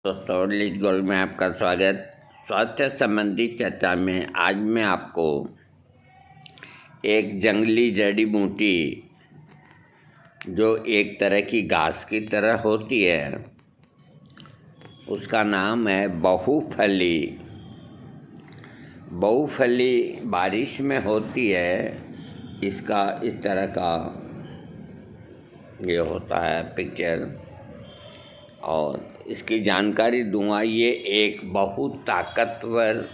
दोस्तों Liz gold में आपका स्वागत। स्वास्थ्य संबंधी चर्चा में आज मैं आपको एक जंगली जड़ी बूटी जो एक तरह की घास की तरह होती है, उसका नाम है बहुफली। बहुफली बारिश में होती है। इसका इस तरह का ये होता है पिक्चर, और इसकी जानकारी दूंगा। ये एक बहुत ताकतवर,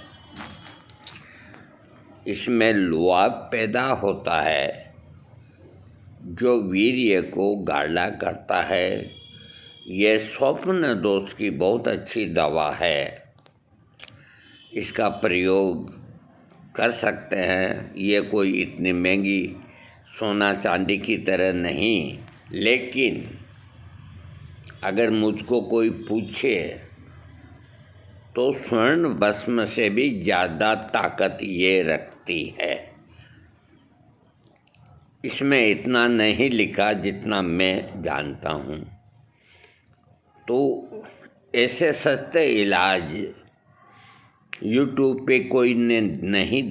इसमें लुआब पैदा होता है जो वीर्य को गाढ़ा करता है। ये स्वप्न दोष की बहुत अच्छी दवा है। इसका प्रयोग कर सकते हैं। ये कोई इतनी महंगी सोना चांदी की तरह नहीं, लेकिन अगर मुझको कोई पूछे तो स्वर्ण भस्म से भी ज़्यादा ताकत ये रखती है। इसमें इतना नहीं लिखा जितना मैं जानता हूँ। तो ऐसे सस्ते इलाज यूट्यूब पे कोई ने नहीं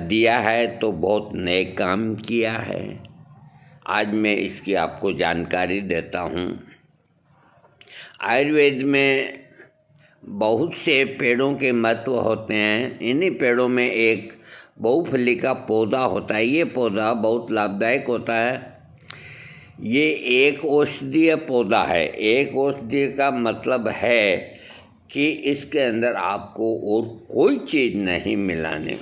दिया है तो बहुत नए काम किया है। आज मैं इसकी आपको जानकारी देता हूँ। आयुर्वेद में बहुत से पेड़ों के महत्व होते हैं। इन्हीं पेड़ों में एक बहुफली का पौधा होता है। ये पौधा बहुत लाभदायक होता है। ये एक औषधीय पौधा है। एक औषधीय का मतलब है कि इसके अंदर आपको और कोई चीज़ नहीं मिलाने,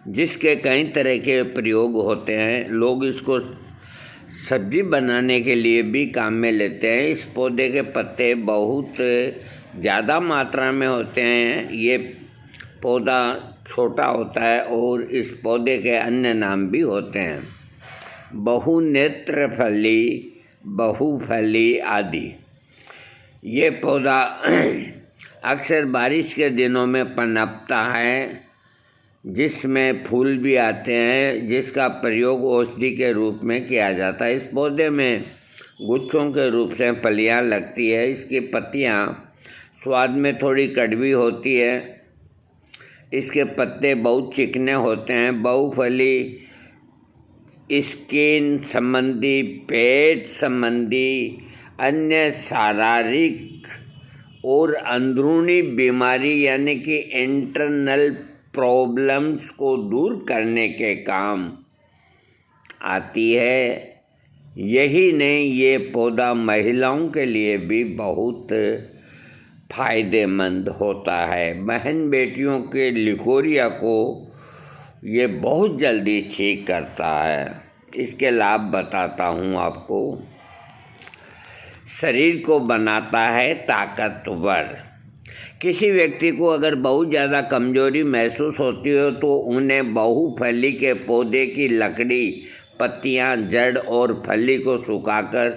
जिसके कई तरह के प्रयोग होते हैं। लोग इसको सब्जी बनाने के लिए भी काम में लेते हैं। इस पौधे के पत्ते बहुत ज़्यादा मात्रा में होते हैं। ये पौधा छोटा होता है और इस पौधे के अन्य नाम भी होते हैं, बहुनेत्रफली, बहुफली आदि। ये पौधा अक्सर बारिश के दिनों में पनपता है, जिसमें फूल भी आते हैं, जिसका प्रयोग औषधि के रूप में किया जाता है। इस पौधे में गुच्छों के रूप से फलियां लगती है। इसकी पत्तियां स्वाद में थोड़ी कड़वी होती है। इसके पत्ते बहुत चिकने होते हैं। बहुफली स्किन संबंधी, पेट संबंधी, अन्य शारीरिक और अंदरूनी बीमारी यानी कि इंटरनल प्रॉब्लम्स को दूर करने के काम आती है। यही नहीं, ये पौधा महिलाओं के लिए भी बहुत फायदेमंद होता है। बहन बेटियों के लिकोरिया को ये बहुत जल्दी ठीक करता है। इसके लाभ बताता हूँ आपको। शरीर को बनाता है ताकतवर। किसी व्यक्ति को अगर बहुत ज़्यादा कमजोरी महसूस होती हो तो उन्हें बहुफली के पौधे की लकड़ी, पत्तियां, जड़ और फली को सुखाकर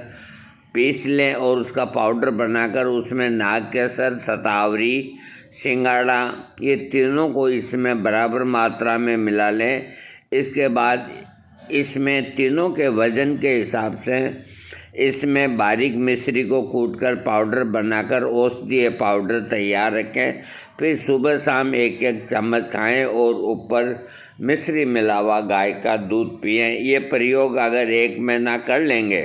पीस लें और उसका पाउडर बनाकर उसमें नागकेसर, शतावरी, सिंगाड़ा, ये तीनों को इसमें बराबर मात्रा में मिला लें। इसके बाद इसमें तीनों के वजन के हिसाब से इसमें बारीक मिश्री को कूटकर पाउडर बनाकर औषधीय पाउडर तैयार रखें। फिर सुबह शाम एक एक चम्मच खाएं और ऊपर मिश्री मिला हुआ गाय का दूध पिएं। ये प्रयोग अगर 1 महीना कर लेंगे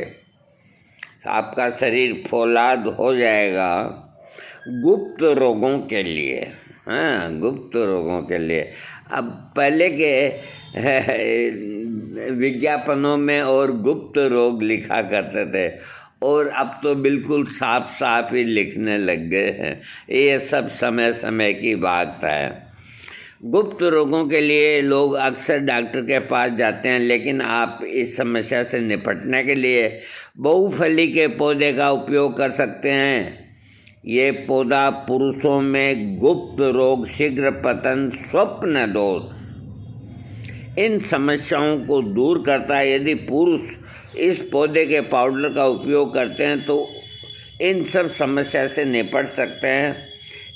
तो आपका शरीर फौलाद हो जाएगा। गुप्त रोगों के लिए, हाँ, गुप्त रोगों के लिए। अब पहले के विज्ञापनों में और गुप्त रोग लिखा करते थे, और अब तो बिल्कुल साफ साफ ही लिखने लग गए हैं। ये सब समय समय की बात है। गुप्त रोगों के लिए लोग अक्सर डॉक्टर के पास जाते हैं, लेकिन आप इस समस्या से निपटने के लिए बहुफली के पौधे का उपयोग कर सकते हैं। ये पौधा पुरुषों में गुप्त रोग, शीघ्र पतन, स्वप्न दोष, इन समस्याओं को दूर करता है। यदि पुरुष इस पौधे के पाउडर का उपयोग करते हैं तो इन सब समस्या से निपट सकते हैं।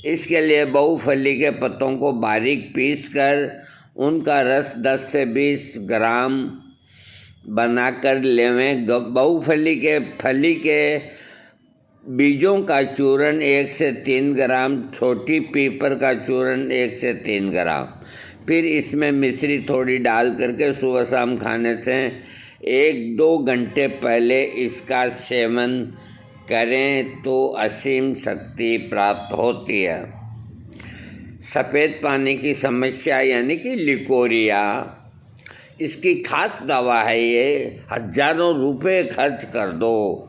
इसके लिए बहुफली के पत्तों को बारीक पीसकर उनका रस 10 से 20 ग्राम बनाकर लेवें। बहुफली के फली के बीजों का चूर्ण 1 से 3 ग्राम, छोटी पीपर का चूर्ण 1 से 3 ग्राम। फिर इसमें मिश्री थोड़ी डाल करके सुबह शाम खाने से 1-2 घंटे पहले इसका सेवन करें तो असीम शक्ति प्राप्त होती है। सफ़ेद पानी की समस्या यानी कि लिकोरिया, इसकी खास दवा है। ये हजारों रुपए खर्च कर दो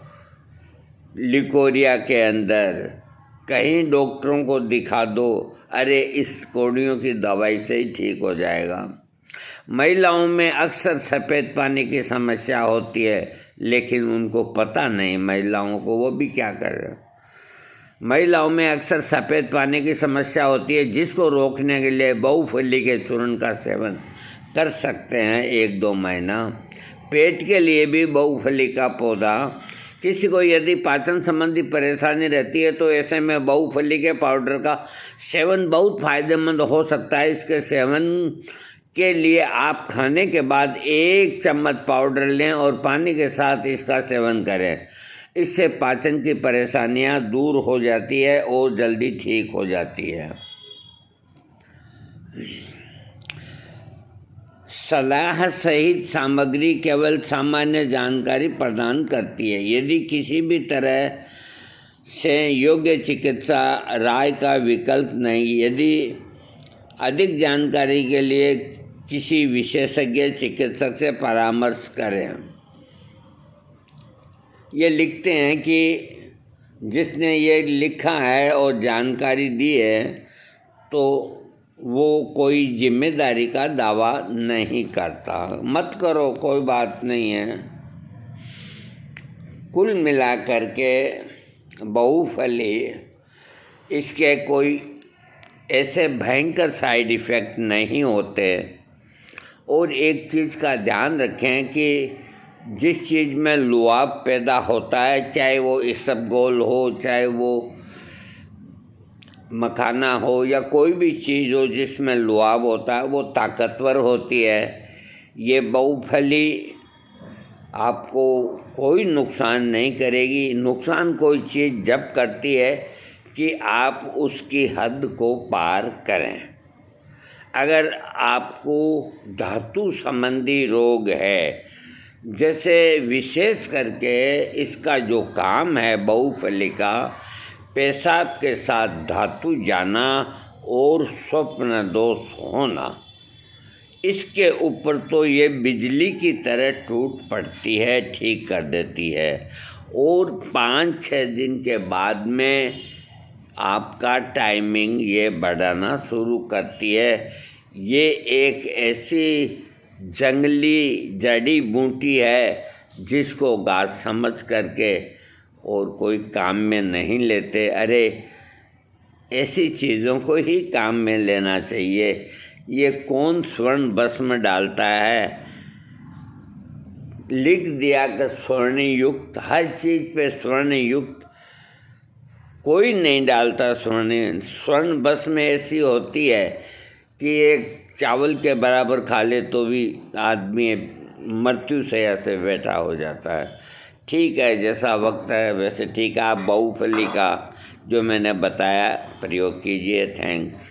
लिकोरिया के अंदर, कहीं डॉक्टरों को दिखा दो, अरे इस कोड़ियों की दवाई से ही ठीक हो जाएगा। महिलाओं में अक्सर सफ़ेद पानी की समस्या होती है, लेकिन उनको पता नहीं महिलाओं को, वो भी क्या कर रहे। महिलाओं में अक्सर सफ़ेद पानी की समस्या होती है, जिसको रोकने के लिए बहुफली के चूर्ण का सेवन कर सकते हैं 1-2 महीना। पेट के लिए भी बहुफली का पौधा, किसी को यदि पाचन संबंधी परेशानी रहती है तो ऐसे में बहुफली के पाउडर का सेवन बहुत फायदेमंद हो सकता है। इसके सेवन के लिए आप खाने के बाद 1 चम्मच पाउडर लें और पानी के साथ इसका सेवन करें। इससे पाचन की परेशानियां दूर हो जाती है और जल्दी ठीक हो जाती है। सलाह सहित सामग्री केवल सामान्य जानकारी प्रदान करती है। यदि किसी भी तरह से योग्य चिकित्सा राय का विकल्प नहीं। यदि अधिक जानकारी के लिए किसी विशेषज्ञ चिकित्सक से परामर्श करें। ये लिखते हैं कि जिसने ये लिखा है और जानकारी दी है तो वो कोई जिम्मेदारी का दावा नहीं करता। मत करो, कोई बात नहीं है। कुल मिलाकर के बहुफली, इसके कोई ऐसे भयंकर साइड इफ़ेक्ट नहीं होते। और एक चीज़ का ध्यान रखें कि जिस चीज़ में लुआब पैदा होता है, चाहे वो इसबगोल हो, चाहे वो मखाना हो या कोई भी चीज़ हो जिसमें लुआब होता है, वो ताकतवर होती है। ये बहुफली आपको कोई नुकसान नहीं करेगी। नुकसान कोई चीज़ जब करती है कि आप उसकी हद को पार करें। अगर आपको धातु संबंधी रोग है, जैसे विशेष करके इसका जो काम है बहुफली का, पेशाब के साथ धातु जाना और स्वप्न दोष होना, इसके ऊपर तो ये बिजली की तरह टूट पड़ती है, ठीक कर देती है। और 5-6 दिन के बाद में आपका टाइमिंग ये बढ़ाना शुरू करती है। ये एक ऐसी जंगली जड़ी बूटी है जिसको गाछ समझ करके और कोई काम में नहीं लेते। अरे ऐसी चीज़ों को ही काम में लेना चाहिए। ये कौन स्वर्ण भस्म डालता है, लिख दिया कि स्वर्ण युक्त, हर चीज़ पे स्वर्ण युक्त, कोई नहीं डालता स्वर्ण भस्म ऐसी होती है कि एक चावल के बराबर खा ले तो भी आदमी मृत्यु शैया से बैठा हो जाता है। ठीक है, जैसा वक्त है वैसे ठीक है। आप बहुफली का जो मैंने बताया प्रयोग कीजिए। थैंक्स।